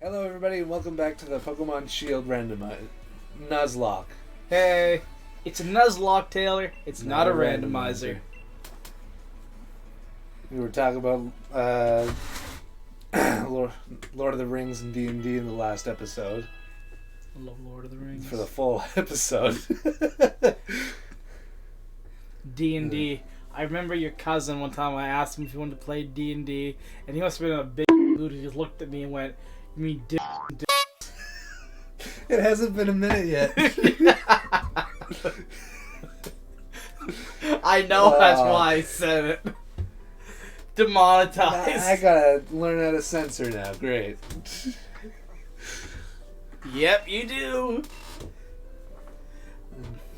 Hello everybody and welcome back to the Pokémon Shield randomizer. Nuzlocke. Hey, it's a Nuzlocke, Taylor. It's not a randomizer. We were talking about Lord of the Rings and D&D in the last episode. I love Lord of the Rings. For the full episode. D&D. I remember your cousin one time. I asked him if he wanted to play D&D, and he must have been in a big mood. He just looked at me and went, "You mean d?" It hasn't been a minute yet. I know that's why I said it. Demonetized. I gotta learn how to censor now. Great. Yep, you do.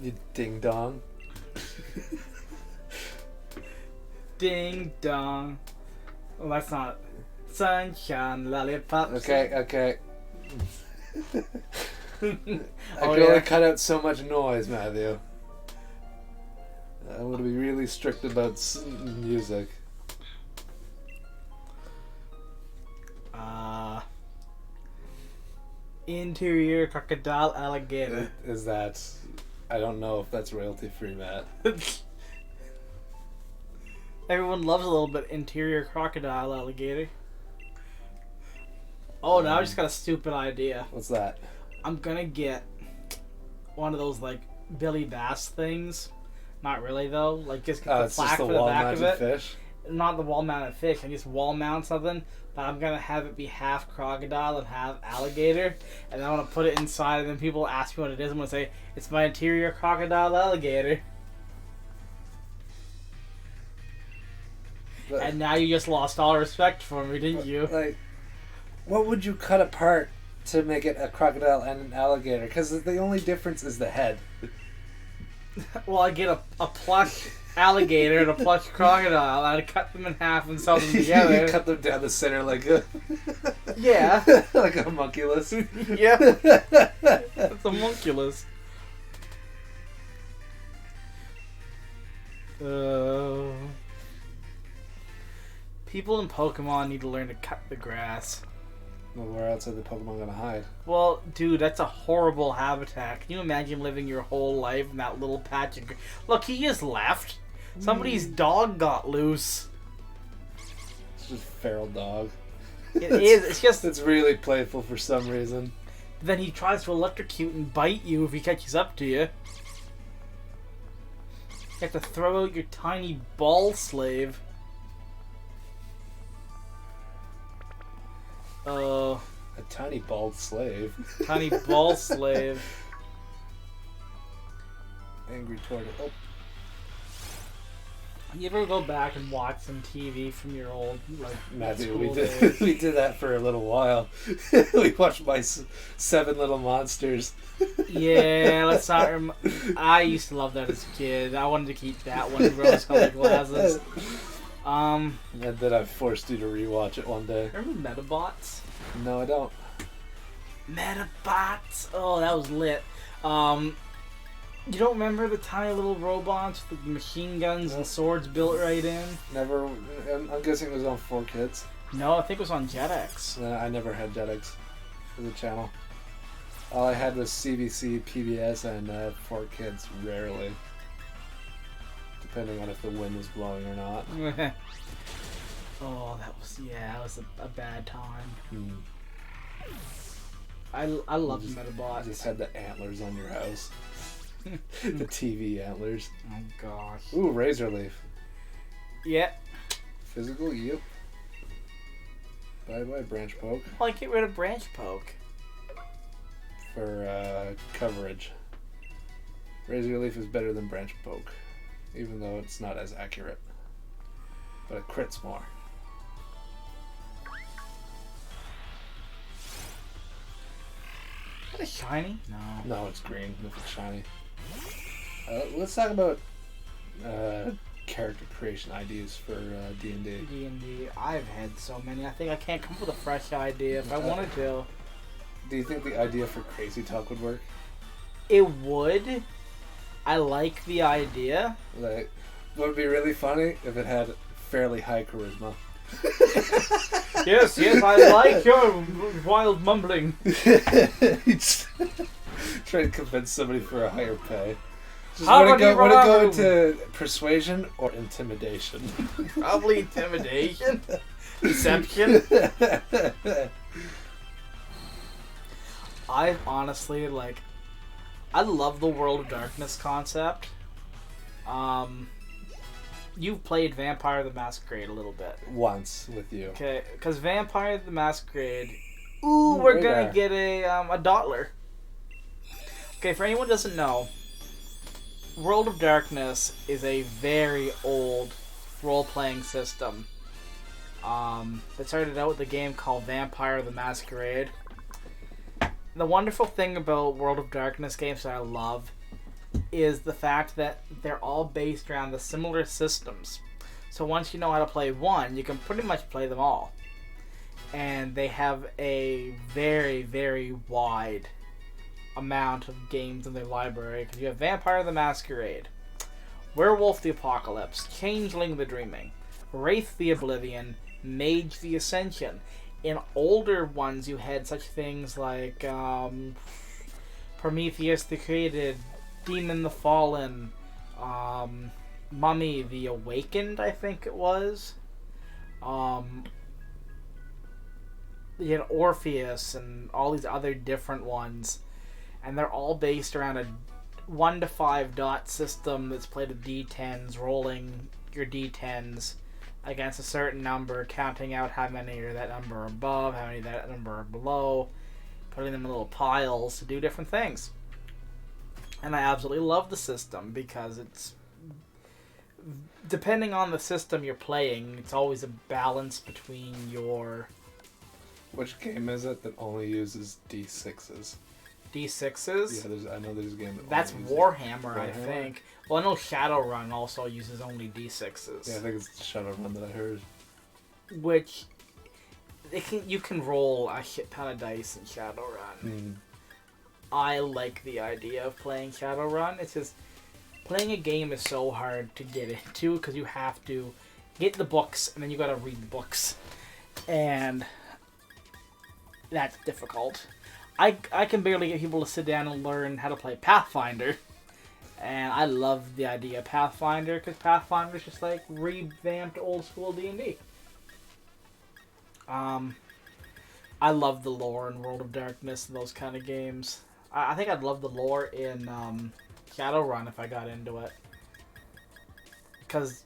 You ding dong. Ding dong. Well, that's not sunshine lollipops. Okay. I can Oh, only yeah. cut out so much noise, Matthew. I'm gonna be really strict about music. Interior crocodile alligator. Is that? I don't know if that's royalty free, Matt. Everyone loves a little bit interior crocodile alligator. Oh, now I just got a stupid idea. What's that? I'm gonna get one of those like Billy Bass things. Not really though. Like just get the It's just plaque the for the back wall-mounted of it. fish. Not the wall mounted fish. I just wall mount something. But I'm gonna have it be half crocodile and half alligator, and I want to put it inside. And then people ask me what it is. I'm gonna say it's my interior crocodile alligator. But, And now you just lost all respect for me, didn't you? like, what would you cut apart to make it a crocodile and an alligator? Because the only difference is the head. Well, I get a plush alligator and a plush crocodile. I'd cut them in half and sew them together. You cut them down the center like a Yeah. like a homunculus. Yeah. It's a homunculus. People in Pokemon need to learn to cut the grass. Well, where else are the Pokemon gonna hide? Well, dude, that's a horrible habitat. Can you imagine living your whole life in that little patch of... Look, he just left. Somebody's dog got loose. It's just feral dog. It is. It's just... It's really playful for some reason. Then he tries to electrocute and bite you if he catches up to you. You have to throw out your tiny ball slave. Oh, A tiny bald slave. tiny ball slave. Angry tortoise. Oh, You ever go back and watch some TV from your old like Matthew, school we days? did we did that for a little while. We watched my Seven Little Monsters. Yeah, let's not. I used to love that as a kid. I wanted to keep that one in rose-colored glasses. And then I forced you to rewatch it one day. Remember Metabots? No, I don't. Metabots. Oh, that was lit. You don't remember the tiny little robots with the machine guns and swords built right in? Never. I'm guessing it was on 4Kids. No, I think it was on Jetix. I never had Jetix as a channel. All I had was CBC, PBS, and 4Kids rarely. Depending on if the wind was blowing or not. Oh, that was a bad time. Hmm. I love Metabots. You just had the antlers on your house. The TV antlers. Oh gosh. Ooh, Razor Leaf. Yeah. Physical, yep. Bye-bye, Branch Poke. Well, I get rid of Branch Poke. For coverage. Razor Leaf is better than Branch Poke. Even though it's not as accurate. But it crits more. Is that a shiny? No. No, it's green if it's shiny. Let's talk about character creation ideas for D&D. D&D. I've had so many. I think I can't come up with a fresh idea if I wanted to. Do you think the idea for Crazy Talk would work? It would. I like the idea. Like, what would be really funny if it had fairly high charisma. Yes, I like your wild mumbling. He's trying to convince somebody for a higher pay. Just How want to about you go run into persuasion or intimidation? Probably intimidation. Deception. I honestly I love the World of Darkness concept. You've played Vampire the Masquerade a little bit. Once with you. Okay, because Vampire the Masquerade. Ooh, we're gonna get a Dottler. Okay, for anyone who doesn't know, World of Darkness is a very old role-playing system. That started out with a game called Vampire the Masquerade. The wonderful thing about World of Darkness games that I love is the fact that they're all based around the similar systems. So once you know how to play one, you can pretty much play them all. And they have a very, very wide amount of games in their library. Because you have Vampire the Masquerade, Werewolf the Apocalypse, Changeling the Dreaming, Wraith the Oblivion, Mage the Ascension. In older ones, you had such things like Prometheus the Created, Demon the Fallen, Mummy the Awakened, I think it was. You had Orpheus and all these other different ones. And they're all based around a 1 to 5 dot system that's played with D10s, rolling your D10s against a certain number, counting out how many are that number above, how many that number are below, putting them in little piles to do different things. And I absolutely love the system because it's, depending on the system you're playing, it's always a balance between your... Which game is it that only uses D6s? D6s? Yeah, I know there's a game that that's only uses Warhammer, I think. Well, I know Shadowrun also uses only D6s. Yeah, I think it's Shadowrun that I heard. Which, you can roll a shit ton of dice in Shadowrun. I like the idea of playing Shadowrun. It's just, playing a game is so hard to get into because you have to get the books and then you gotta read the books. And that's difficult. I can barely get people to sit down and learn how to play Pathfinder. And I love the idea of Pathfinder because Pathfinder is just like revamped old school D&D. I love the lore in World of Darkness and those kind of games. I think I'd love the lore in Shadowrun if I got into it. Because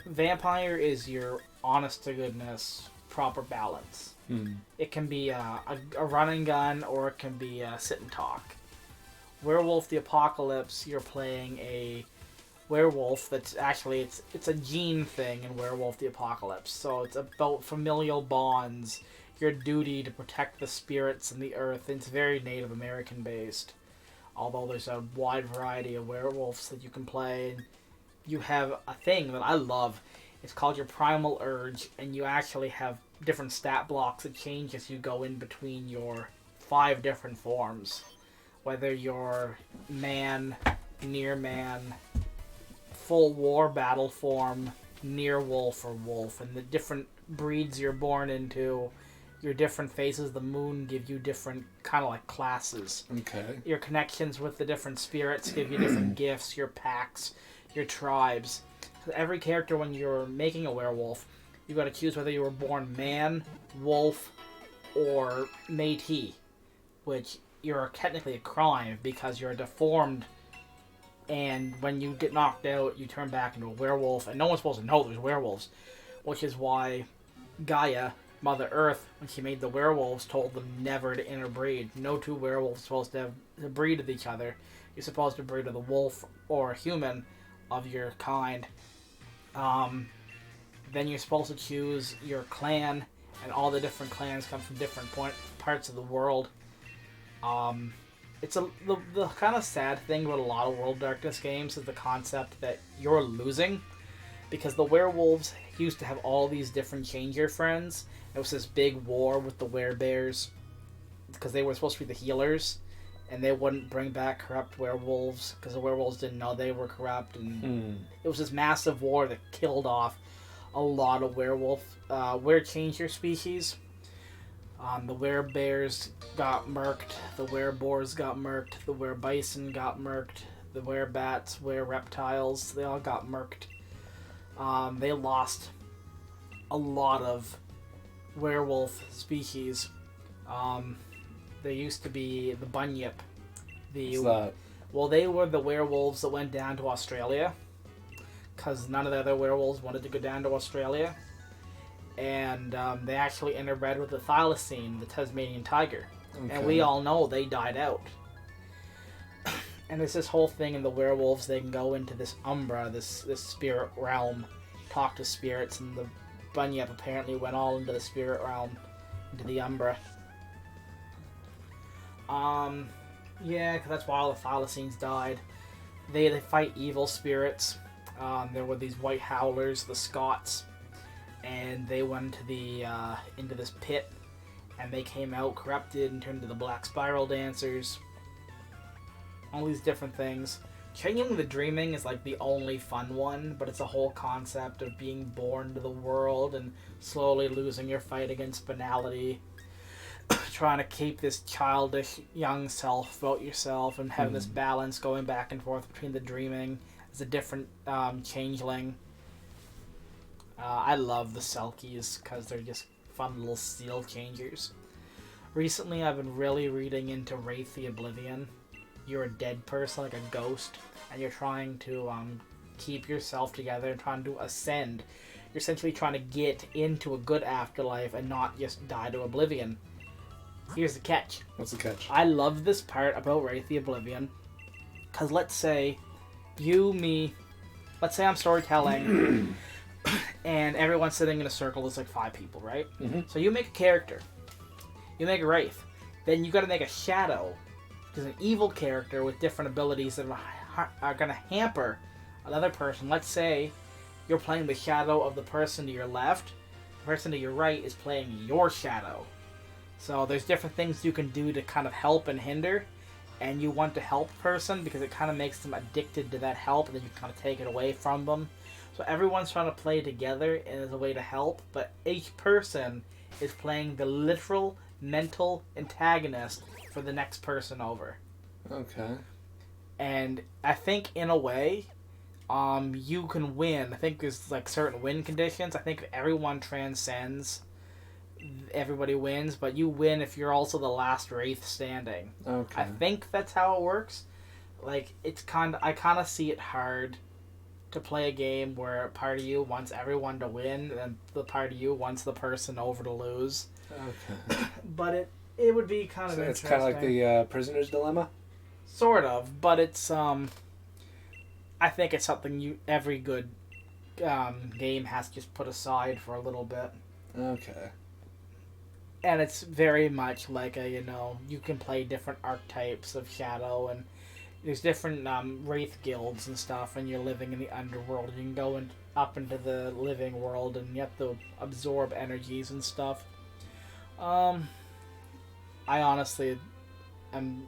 Vampire is your honest-to-goodness proper balance. It can be a run and gun, or it can be a sit and talk. Werewolf the Apocalypse, you're playing a werewolf that's actually, it's a gene thing in Werewolf the Apocalypse. So it's about familial bonds, your duty to protect the spirits and the earth. It's very Native American based. Although there's a wide variety of werewolves that you can play. You have a thing that I love. It's called your Primal Urge, and you actually have different stat blocks that change as you go in between your 5 different forms. Whether you're man, near man, full war battle form, near wolf, or wolf, and the different breeds you're born into, your different phases of the moon give you different kind of like classes. Okay. Your connections with the different spirits give you different gifts, your packs, your tribes. So every character, when you're making a werewolf, you got to choose whether you were born man, wolf, or métis, which you're technically a crime because you're deformed, and when you get knocked out, you turn back into a werewolf, and no one's supposed to know there's werewolves, which is why Gaia, Mother Earth, when she made the werewolves, told them never to interbreed. No two werewolves are supposed to breed with each other. You're supposed to breed with a wolf or a human of your kind. Then you're supposed to choose your clan, and all the different clans come from different parts of the world. It's the kind of sad thing about a lot of World of Darkness games is the concept that you're losing, because the werewolves used to have all these different changer friends. It was this big war with the werebears because they were supposed to be the healers, and they wouldn't bring back corrupt werewolves because the werewolves didn't know they were corrupt, and it was this massive war that killed off a lot of were-changer species. The werebears got murked, the wereboars got murked, the werebison got murked, the werebats, werereptiles, they all got murked. They lost a lot of werewolf species. There used to be the bunyip. What's that? Well, they were the werewolves that went down to Australia, because none of the other werewolves wanted to go down to Australia. And they actually interbred with the thylacine, the Tasmanian tiger. Okay. And we all know they died out. And there's this whole thing in the werewolves, they can go into this umbra, this spirit realm, talk to spirits, and the bunyip apparently went all into the spirit realm, into the umbra. Yeah, because that's why all the thylacines died. They fight evil spirits. There were these white howlers, the Scots, and they went into this pit, and they came out corrupted and turned into the Black Spiral Dancers. All these different things. Changing the Dreaming is like the only fun one, but it's a whole concept of being born to the world and slowly losing your fight against banality, trying to keep this childish young self about yourself, and having this balance going back and forth between the dreaming as a different changeling. I love the Selkies because they're just fun little steel changers. Recently, I've been really reading into Wraith the Oblivion. You're a dead person, like a ghost, and you're trying to keep yourself together and trying to ascend. You're essentially trying to get into a good afterlife and not just die to oblivion. Here's the catch. What's the catch? I love this part about Wraith the Oblivion, because let's say let's say I'm storytelling, and everyone's sitting in a circle. There's like 5 people, right? Mm-hmm. So you make a character. You make a Wraith. Then you got to make a Shadow, which is an evil character with different abilities that are going to hamper another person. Let's say you're playing the Shadow of the person to your left. The person to your right is playing your Shadow. So there's different things you can do to kind of help and hinder, and you want to help a person because it kind of makes them addicted to that help, and then you kind of take it away from them. So everyone's trying to play together as a way to help, but each person is playing the literal mental antagonist for the next person over. Okay. And I think in a way, you can win. I think there's like certain win conditions. I think if everyone transcends, everybody wins, but you win if you're also the last Wraith standing. Okay. I think that's how it works. Like, I kind of see it hard to play a game where a part of you wants everyone to win and the part of you wants the person over to lose. Okay. But it would be kind of interesting. It's kind of like the prisoner's dilemma? Sort of, but it's I think it's something every good game has to just put aside for a little bit. Okay. And it's very much like you can play different archetypes of Shadow, and there's different Wraith guilds and stuff, and you're living in the underworld. You can go up into the living world, and you have to absorb energies and stuff. I honestly am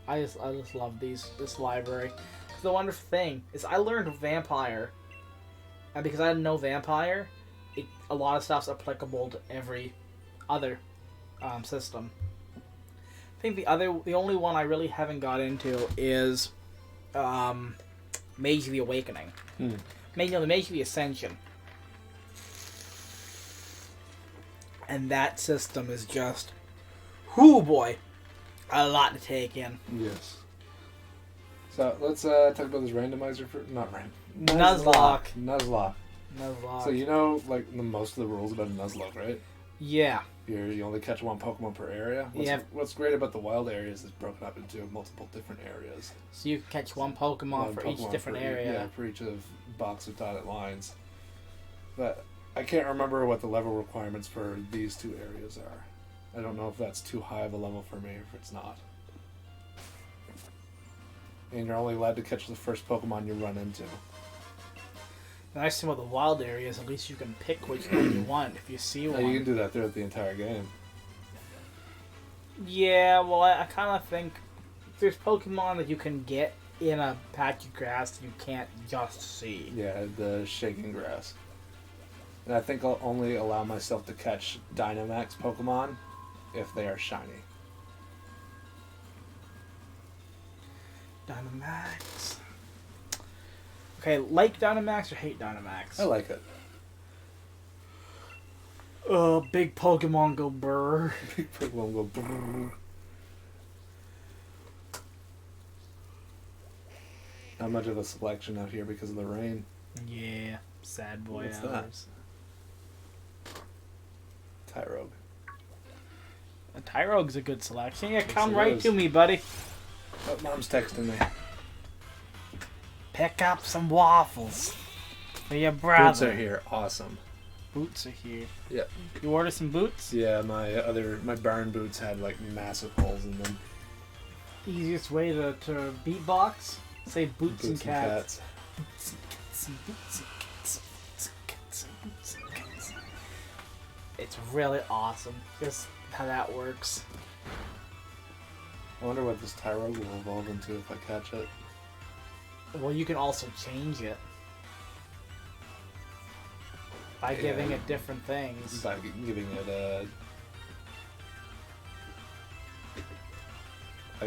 I just love this library. The wonderful thing is I learned Vampire, and because I didn't know Vampire, a lot of stuff's applicable to every other system. I think the only one I really haven't got into is Mage of the Awakening. The Mage of the Ascension. And that system is just, whoo boy, a lot to take in. Yes. So let's talk about this randomizer for Nuzlocke. Nuzlocke. So you know, like most of the rules about Nuzlocke, right? Yeah. You only catch one Pokemon per area. What's great about the wild areas is broken up into multiple different areas. So you can catch one Pokemon for each different area. Yeah, for each of box of dotted lines. But I can't remember what the level requirements for these 2 areas are. I don't know if that's too high of a level for me or if it's not. And you're only allowed to catch the first Pokemon you run into. The nice thing about the wild areas, at least you can pick which one you want if you see one. You can do that throughout the entire game. Yeah, well, I kind of think there's Pokemon that you can get in a patch of grass that you can't just see. Yeah, the shaking grass. And I think I'll only allow myself to catch Dynamax Pokemon if they are shiny. Dynamax. Okay, like Dynamax or hate Dynamax? I like it. Big Pokemon go brr. Big Pokemon go brrr. Not much of a selection out here because of the rain. Yeah, sad boy What's hours. Tyrogue. A Tyrogue's a good selection. Yeah, Yes, come it right is. to me, buddy. Oh, Mom's texting me. Pick up some waffles for your brother. Boots are here. Awesome. Boots are here. Yep. You order some boots? Yeah, my barn boots had like massive holes in them. Easiest way to beatbox? Say boots and cats. Boots and cats and boots and cats and boots and cats and boots and cats. It's really awesome. Just how that works. I wonder what this Tyrogue will evolve into if I catch it. Well, you can also change it by giving it different things. By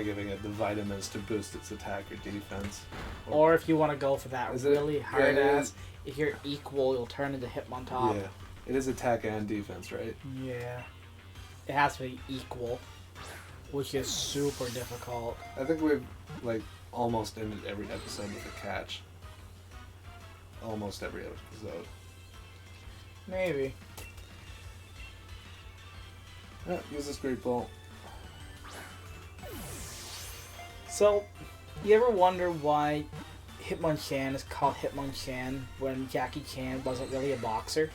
giving it the vitamins to boost its attack or defense. Or if you want to go for that Is it- really hard yeah, ass, if you're equal, you'll turn into Hitmontop. Yeah, it is attack and defense, right? Yeah. It has to be equal, which is super difficult. I think we've like almost ended every episode with a catch. Almost every episode. Maybe. Yeah, use this great ball. So, you ever wonder why Hitmonchan is called Hitmonchan when Jackie Chan wasn't really a boxer?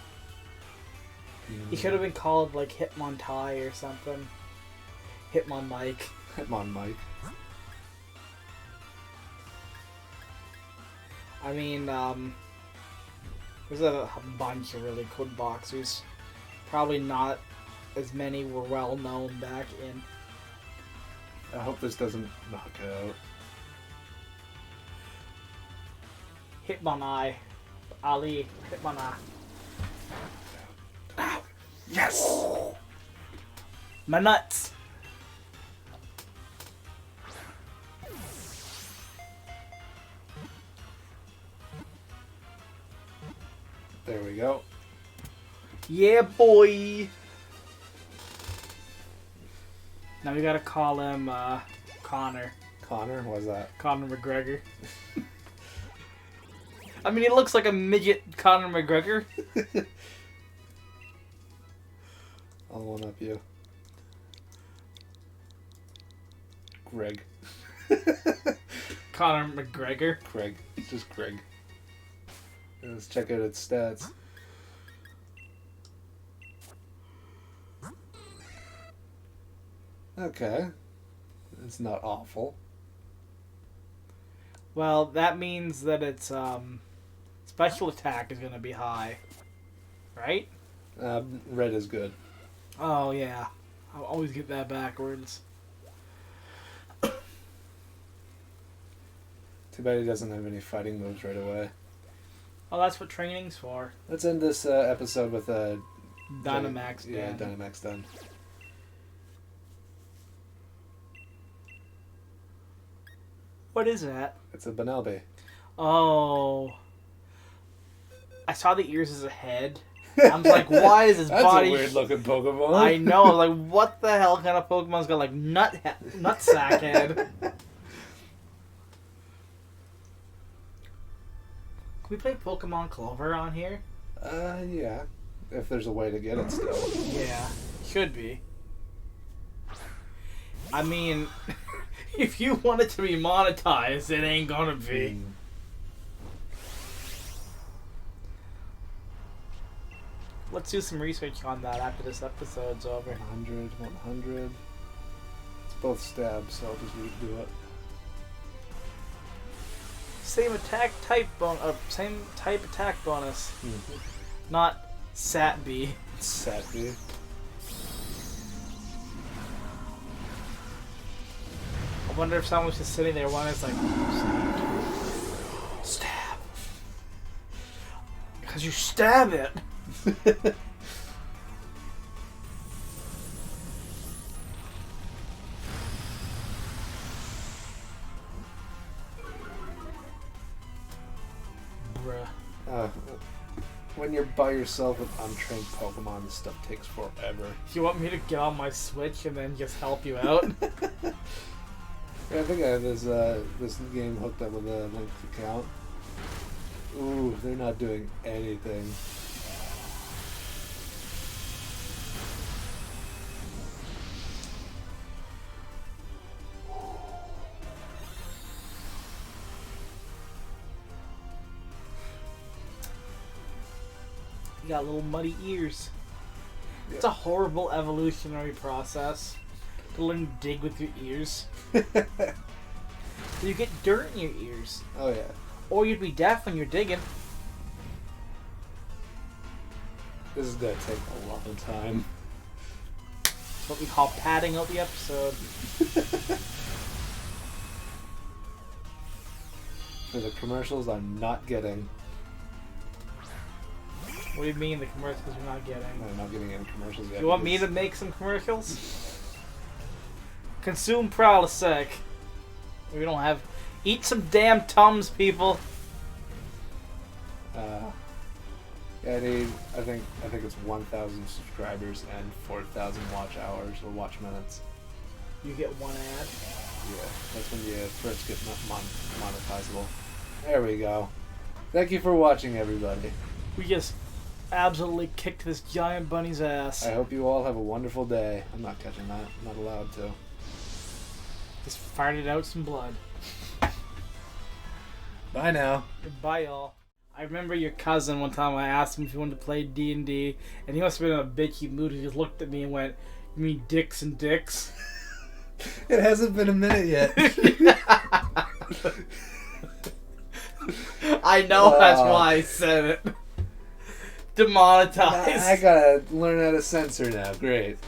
He should have been called like Hitmontai or something. Hitmon Mike. Hitmon Mike. I mean, there's a bunch of really good boxers. Probably not as many were well known back in. I hope this doesn't knock it out. Hitmonai. Ali. Hitmonai. Ow. Yes! My nuts! There we go. Yeah, boy! Now we gotta call him, Connor. Connor, what's that? Conor McGregor. I mean, he looks like a midget Conor McGregor. I'll one up you. Greg. Conor McGregor. Greg. Just Greg. Let's check out its stats. Okay. It's not awful. Well, that means that its special attack is gonna be high. Right? Red is good. Oh, yeah. I always get that backwards. Too bad he doesn't have any fighting moves right away. Oh, that's what training's for. Let's end this episode with Dynamax, Yeah, Dan. Dynamax done. What is that? It's a Banelby. Oh. I saw the ears as a head. I was like, why is his That's body... a weird looking Pokemon. I know. I was like, what the hell kind of Pokemon's got like nutsack head? Can we play Pokemon Clover on here? Yeah. If there's a way to get it still. Yeah, should be. I mean, if you want it to be monetized, it ain't gonna be. Let's do some research on that after this episode's over. 100, 100. It's both stabs, so I'll just redo it. Same attack type same type attack bonus. Not Satby. Satby. I wonder if someone's just sitting there one is like stab. Because you stab it. Bruh. When you're by yourself with untrained Pokemon, this stuff takes forever. You want me to get on my Switch and then just help you out? Yeah, I think I have this game hooked up with a linked account. Ooh, they're not doing anything. You got little muddy ears. Yeah. It's a horrible evolutionary process to learn to dig with your ears. You get dirt in your ears. Oh yeah. Or you'd be deaf when you're digging. This is gonna take a long time. That's what we call padding out the episode. For the commercials I'm not getting. What do you mean the commercials you're not getting? I'm not getting any commercials yet. You want me to make some commercials? Consume Prilosec. We don't have... Eat some damn Tums, people. Yeah, I think it's 1,000 subscribers and 4,000 watch hours or watch minutes. You get one ad. Yeah, that's when you first get monetizable. There we go. Thank you for watching, everybody. We just absolutely kicked this giant bunny's ass. I hope you all have a wonderful day. I'm not catching that. I'm not allowed to. Just farted out some blood. Bye now. Goodbye, y'all. I remember your cousin one time. I asked him if he wanted to play D&D, and he must have been in a bitchy mood. He just looked at me and went, "You mean dicks and dicks?" It hasn't been a minute yet. I know that's why I said it. Demonetized. I gotta learn how to censor now. Great.